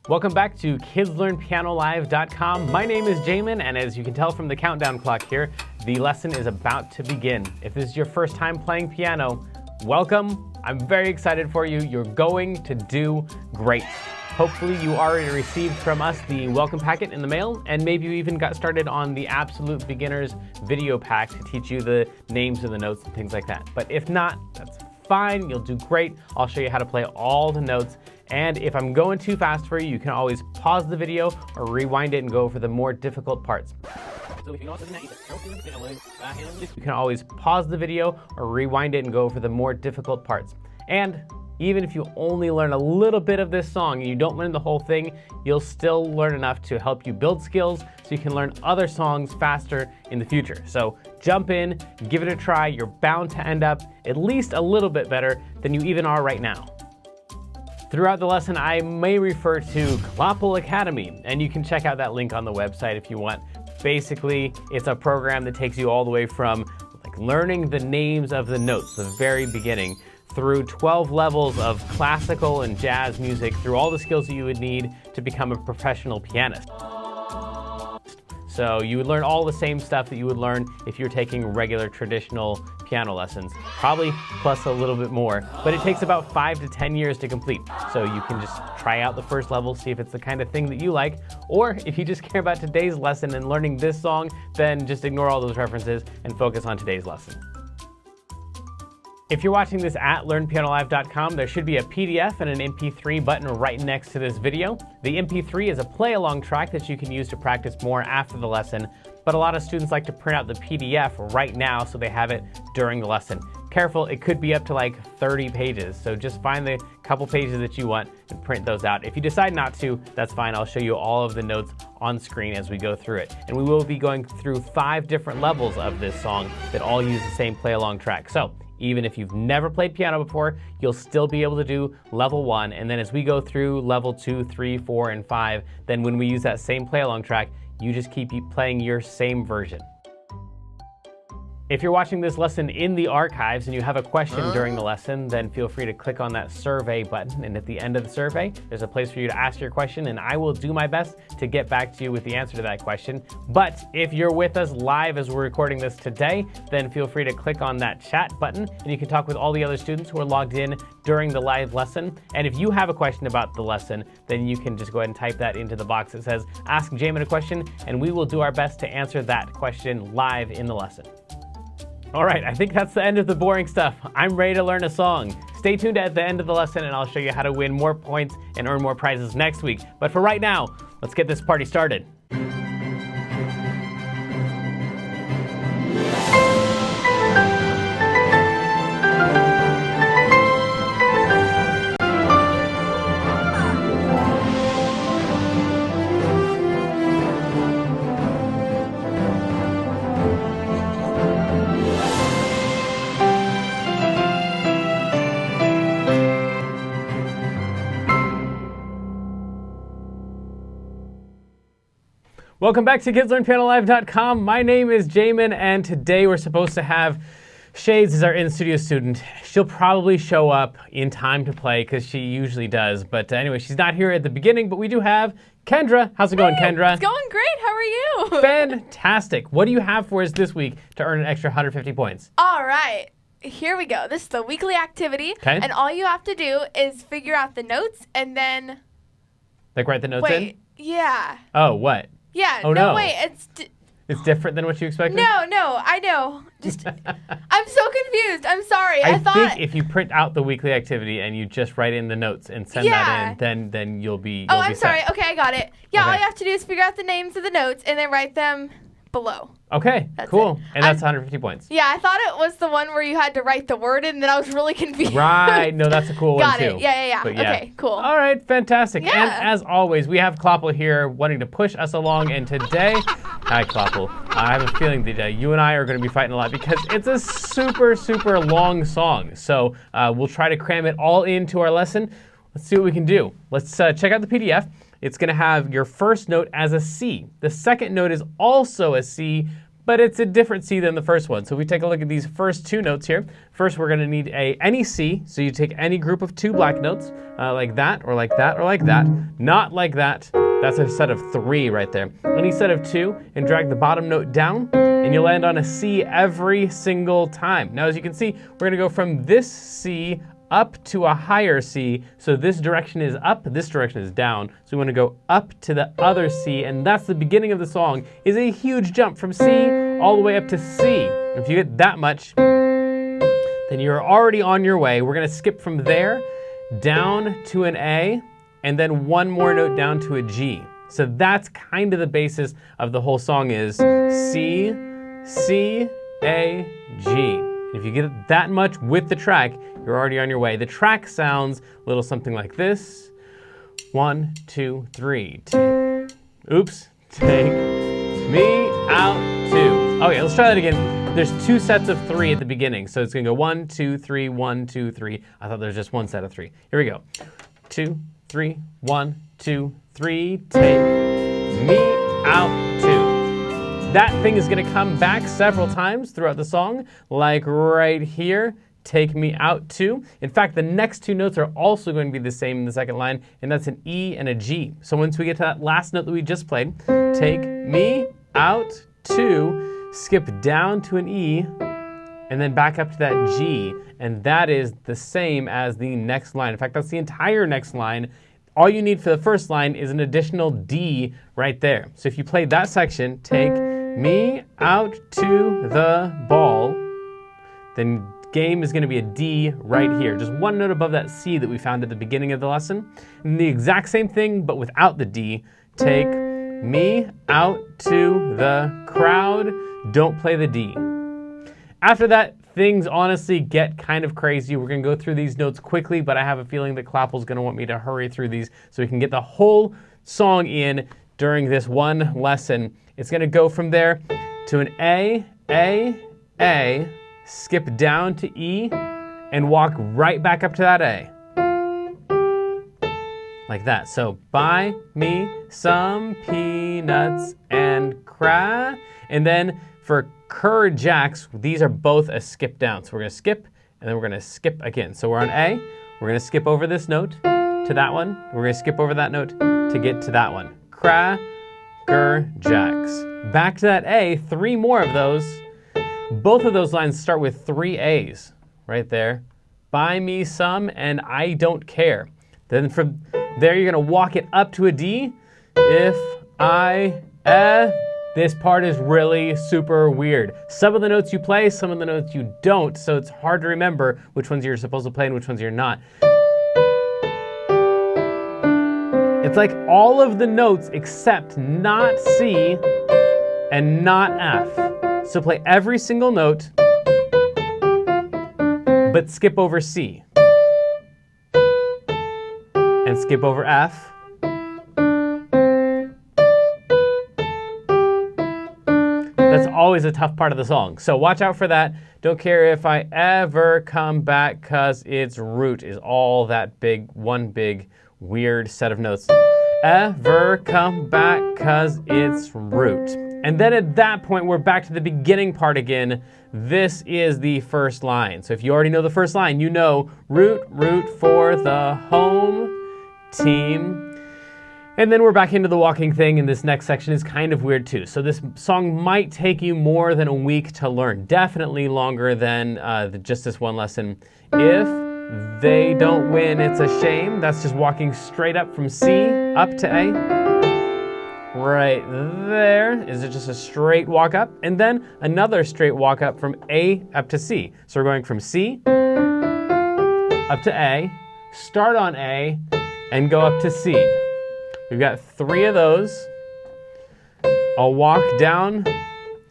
Welcome back to KidsLearnPianoLive.com. My name is Jamin, and as you can tell from the countdown clock here, the lesson is about to begin. If this is your first time playing piano, welcome. I'm very excited for you. You're going to do great. Hopefully you already received from us the welcome packet in the mail, and maybe you even got started on the Absolute Beginners video pack to teach you the names of the notes and things like that. But if not, that's fine. You'll do great. I'll show you how to play all the notes. And if I'm going too fast for you, you can always pause the video or rewind it and go over the more difficult parts. You can always pause the video or rewind it and go over the more difficult parts. And even if you only learn a little bit of this song and you don't learn the whole thing, you'll still learn enough to help you build skills so you can learn other songs faster in the future. So jump in, give it a try. You're bound to end up at least a little bit better than you even are right now. Throughout the lesson, I may refer to Klopple Academy, and you can check out that link on the website if you want. Basically, it's a program that takes you all the way from learning the names of the notes, the very beginning, through 12 levels of classical and jazz music, through all the skills that you would need to become a professional pianist. So you would learn all the same stuff that you would learn if you're taking regular traditional piano lessons, probably plus a little bit more, but it takes about 5 to 10 years to complete. So you can just try out the first level, see if it's the kind of thing that you like, or if you just care about today's lesson and learning this song, then just ignore all those references and focus on today's lesson. If you're watching this at LearnPianoLive.com, there should be a PDF and an MP3 button right next to this video. The MP3 is a play-along track that you can use to practice more after the lesson, but a lot of students like to print out the PDF right now so they have it during the lesson. Careful, it could be up to like 30 pages, so just find the couple pages that you want and print those out. If you decide not to, that's fine. I'll show you all of the notes on screen as we go through it. And we will be going through 5 different levels of this song that all use the same play-along track. So even if you've never played piano before, you'll still be able to do level 1. And then as we go through level 2, 3, 4, and 5, then when we use that same play-along track, you just keep playing your same version. If you're watching this lesson in the archives and you have a question during the lesson, then feel free to click on that survey button. And at the end of the survey, there's a place for you to ask your question, and I will do my best to get back to you with the answer to that question. But if you're with us live as we're recording this today, then feel free to click on that chat button, and you can talk with all the other students who are logged in during the live lesson. And if you have a question about the lesson, then you can just go ahead and type that into the box that says, Ask Jamin a question, and we will do our best to answer that question live in the lesson. All right, I think that's the end of the boring stuff. I'm ready to learn a song. Stay tuned at the end of the lesson and I'll show you how to win more points and earn more prizes next week. But for right now, let's get this party started. Welcome back to KidsLearnPianoLive.com. My name is Jamin, and today we're supposed to have Shades as our in-studio student. She'll probably show up in time to play because she usually does. But anyway, she's not here at the beginning, but we do have Kendra. How's it going, Kendra? It's going great. How are you? Fantastic. What do you have for us this week to earn an extra 150 points? All right. Here we go. This is the weekly activity. Okay. And all you have to do is figure out the notes and then... Like write the notes in? Wait. Yeah. Oh, what? Yeah. Oh, no. Wait. It's different than what you expected? No, I know. Just, I'm so confused. I'm sorry. I thought think if you print out the weekly activity and you just write in the notes and send that in, then you'll be Oh, I'm sorry. set. Okay, I got it. Yeah, Okay. all you have to do is figure out the names of the notes and then write them below. Okay, That's cool. it. And that's 150 points. Yeah, I thought it was the one where you had to write the word in, and then I was really confused. Right. No, that's a cool one Got too. it. Yeah. But Okay, cool. All right, fantastic. Yeah. And as always, we have Klopple here wanting to push us along. And today, hi Klopple. I have a feeling that you and I are going to be fighting a lot because it's a super, super long song. So we'll try to cram it all into our lesson. Let's see what we can do. Let's check out the PDF. It's going to have your first note as a C. The second note is also a C, but it's a different C than the first one. So if we take a look at these first two notes here, first we're going to need any C. So you take any group of two black notes, like that, or like that, or like that. Not like that. That's a set of 3 right there. Any set of 2, and drag the bottom note down, and you'll land on a C every single time. Now, as you can see, we're going to go from this C up to a higher C. So this direction is up, this direction is down. So we want to go up to the other C, and that's the beginning of the song, is a huge jump from C all the way up to C. If you get that much, then you're already on your way. We're going to skip from there down to an A, and then one more note down to a G. So that's kind of the basis of the whole song is C, C, A, G. If you get it that much with the track, you're already on your way. The track sounds a little something like this. 1, 2, 3. Oops. Take me out to. Okay, let's try that again. There's 2 sets of 3 at the beginning. So it's going to go 1, 2, 3, 1, 2, 3. I thought there was just 1 set of 3. Here we go. 2, 3, 1, 2, 3. Take me out to. That thing is going to come back several times throughout the song, like right here. Take me out to. In fact, the next 2 notes are also going to be the same in the second line, and that's an E and a G. So once we get to that last note that we just played, take me out to, skip down to an E, and then back up to that G, and that is the same as the next line. In fact, that's the entire next line. All you need for the first line is an additional D right there. So if you play that section, take me out to the ball, then game is going to be a D right here, just 1 note above that C that we found at the beginning of the lesson. And the exact same thing, but without the D. Take me out to the crowd, don't play the D. After that, things honestly get kind of crazy. We're going to go through these notes quickly, but I have a feeling that Clapple's going to want me to hurry through these so we can get the whole song in during this one lesson. It's going to go from there to an A, skip down to E, and walk right back up to that A. Like that. So, buy me some peanuts and cry. And then for cur jacks, these are both a skip down. So we're going to skip, and then we're going to skip again. So we're on A. We're going to skip over this note to that one. We're going to skip over that note to get to that one. Cry, gur, jacks. Back to that A, 3 more of those. Both of those lines start with 3 A's right there. Buy me some and I don't care. Then from there, you're going to walk it up to a D. If I, this part is really super weird. Some of the notes you play, some of the notes you don't, so it's hard to remember which ones you're supposed to play and which ones you're not. It's like all of the notes except not C and not F. So play every single note, but skip over C. And skip over F. That's always a tough part of the song. So watch out for that. Don't care if I ever come back, cause its root is all that big, one big, weird set of notes. Ever come back, cause its root. And then at that point, we're back to the beginning part again. This is the first line. So if you already know the first line, you know root, root for the home team. And then we're back into the walking thing, and this next section is kind of weird too. So this song might take you more than a week to learn. Definitely longer than just this one lesson. If they don't win, it's a shame. That's just walking straight up from C up to A. Right there is just a straight walk up, and then another straight walk up from A up to C. So we're going from C up to A, start on A, and go up to C. We've got 3 of those. I'll walk down,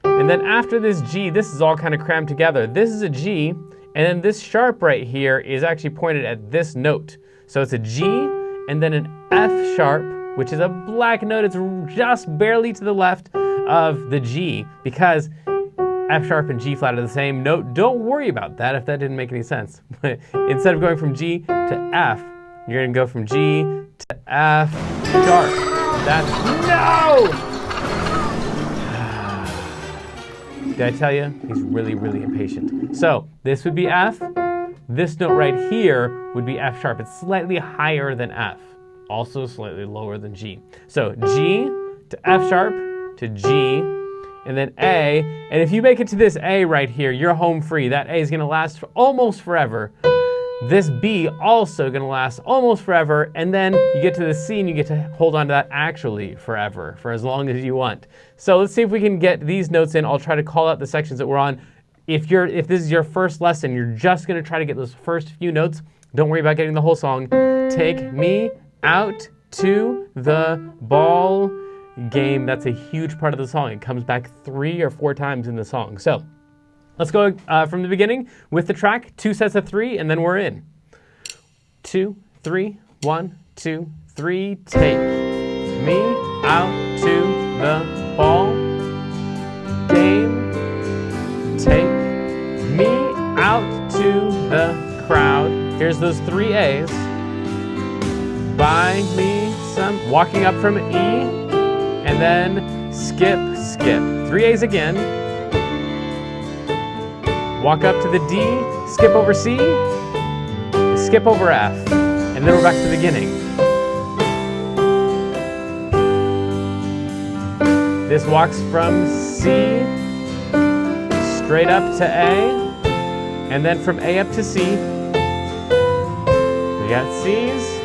and then after this G, this is all kind of crammed together. This is a G, and then this sharp right here is actually pointed at this note. So it's a G, and then an F sharp, which is a black note. It's just barely to the left of the G, because F sharp and G flat are the same note. Don't worry about that if that didn't make any sense. Instead of going from G to F, you're gonna go from G to F sharp. That's, no! Did I tell you? He's really, really impatient. So this would be F. This note right here would be F sharp. It's slightly higher than F, also slightly lower than G. So G to F sharp to G, and then A. And if you make it to this A right here, you're home free. That A is going to last for almost forever. This B also going to last almost forever, and then you get to the C and you get to hold on to that actually forever, for as long as you want. So let's see if we can get these notes in. I'll try to call out the sections that we're on. If this is your first lesson, you're just going to try to get those first few notes. Don't worry about getting the whole song. Take me out to the ball game. That's a huge part of the song. It comes back 3 or 4 times in the song. So let's go from the beginning with the track, 2 sets of 3, and then we're in. 2, 3, 1, 2, 3. Take me out to the ball game. Take me out to the crowd. Here's those 3 A's. Buy me some. Walking up from E, and then skip, skip. 3 A's again. Walk up to the D, skip over C, skip over F, and then we're back to the beginning. This walks from C straight up to A, and then from A up to C. We got C's.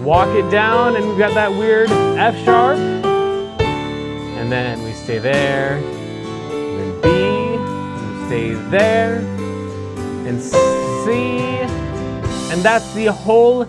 Walk it down, and we've got that weird F sharp, and then we stay there, and then B, stay there, and C, and that's the whole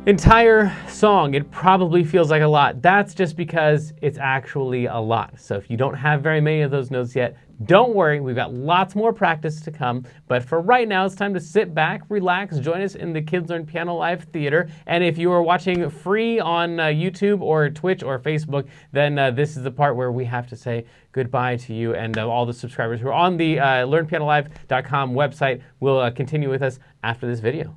entire song. It probably feels like a lot. That's just because it's actually a lot. So if you don't have very many of those notes yet, don't worry, we've got lots more practice to come. But for right now, it's time to sit back, relax, join us in the Kids Learn Piano Live Theater. And if you are watching free on YouTube or Twitch or Facebook, then this is the part where we have to say goodbye to you, and all the subscribers who are on the LearnPianoLive.com website will continue with us after this video.